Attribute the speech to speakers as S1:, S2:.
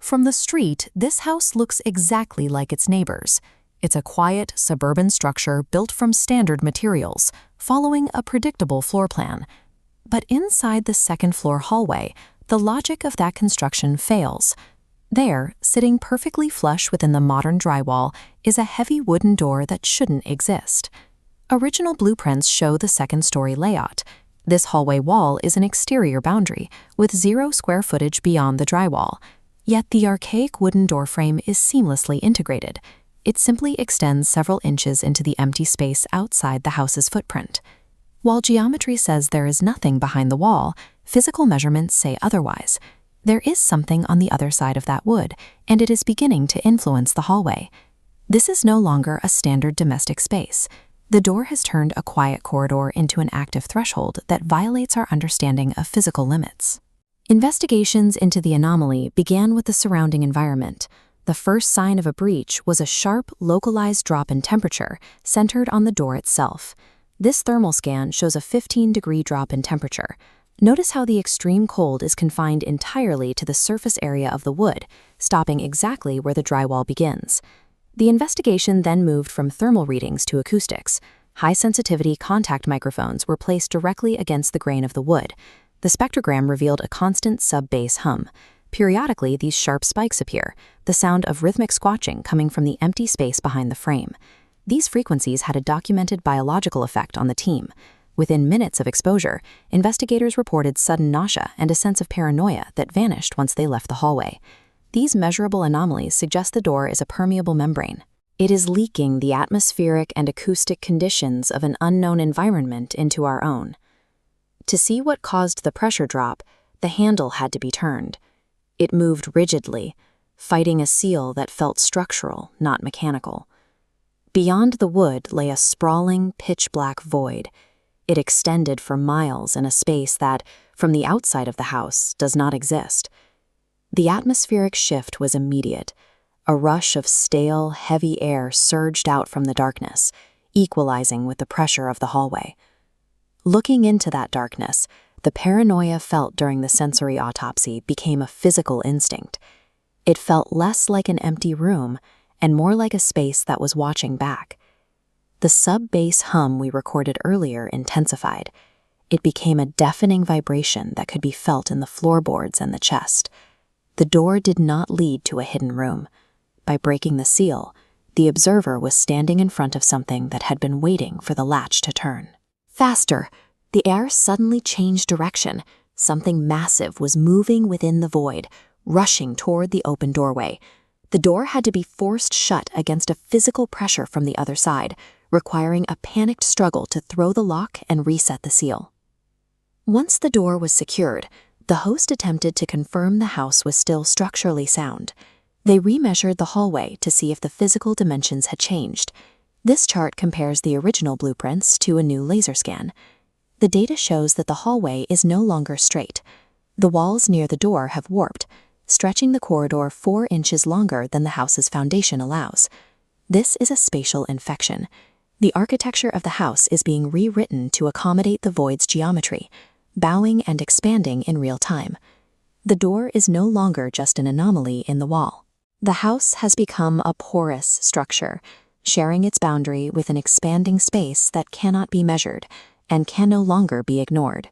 S1: From the street, this house looks exactly like its neighbors. It's a quiet, suburban structure built from standard materials, following a predictable floor plan. But inside the second-floor hallway, the logic of that construction fails. There, sitting perfectly flush within the modern drywall, is a heavy wooden door that shouldn't exist. Original blueprints show the second-story layout. This hallway wall is an exterior boundary, with 0 square footage beyond the drywall. Yet the archaic wooden doorframe is seamlessly integrated. It simply extends several inches into the empty space outside the house's footprint. While geometry says there is nothing behind the wall, physical measurements say otherwise. There is something on the other side of that wood, and it is beginning to influence the hallway. This is no longer a standard domestic space. The door has turned a quiet corridor into an active threshold that violates our understanding of physical limits. Investigations into the anomaly began with the surrounding environment. The first sign of a breach was a sharp, localized drop in temperature centered on the door itself. This thermal scan shows a 15-degree drop in temperature. Notice how the extreme cold is confined entirely to the surface area of the wood, stopping exactly where the drywall begins. The investigation then moved from thermal readings to acoustics. High-sensitivity contact microphones were placed directly against the grain of the wood. The spectrogram revealed a constant sub-bass hum. Periodically, these sharp spikes appear, the sound of rhythmic squatching coming from the empty space behind the frame. These frequencies had a documented biological effect on the team. Within minutes of exposure, investigators reported sudden nausea and a sense of paranoia that vanished once they left the hallway. These measurable anomalies suggest the door is a permeable membrane. It is leaking the atmospheric and acoustic conditions of an unknown environment into our own. To see what caused the pressure drop, the handle had to be turned. It moved rigidly, fighting a seal that felt structural, not mechanical. Beyond the wood lay a sprawling, pitch-black void. It extended for miles in a space that, from the outside of the house, does not exist. The atmospheric shift was immediate. A rush of stale, heavy air surged out from the darkness, equalizing with the pressure of the hallway. Looking into that darkness, the paranoia felt during the sensory autopsy became a physical instinct. It felt less like an empty room and more like a space that was watching back. The sub-bass hum we recorded earlier intensified. It became a deafening vibration that could be felt in the floorboards and the chest. The door did not lead to a hidden room. By breaking the seal, the observer was standing in front of something that had been waiting for the latch to turn. Faster! The air suddenly changed direction. Something massive was moving within the void, rushing toward the open doorway. The door had to be forced shut against a physical pressure from the other side, requiring a panicked struggle to throw the lock and reset the seal. Once the door was secured, the host attempted to confirm the house was still structurally sound. They remeasured the hallway to see if the physical dimensions had changed. This chart compares the original blueprints to a new laser scan. The data shows that the hallway is no longer straight. The walls near the door have warped, stretching the corridor 4 inches longer than the house's foundation allows. This is a spatial infection. The architecture of the house is being rewritten to accommodate the void's geometry, bowing and expanding in real time. The door is no longer just an anomaly in the wall. The house has become a porous structure, sharing its boundary with an expanding space that cannot be measured and can no longer be ignored.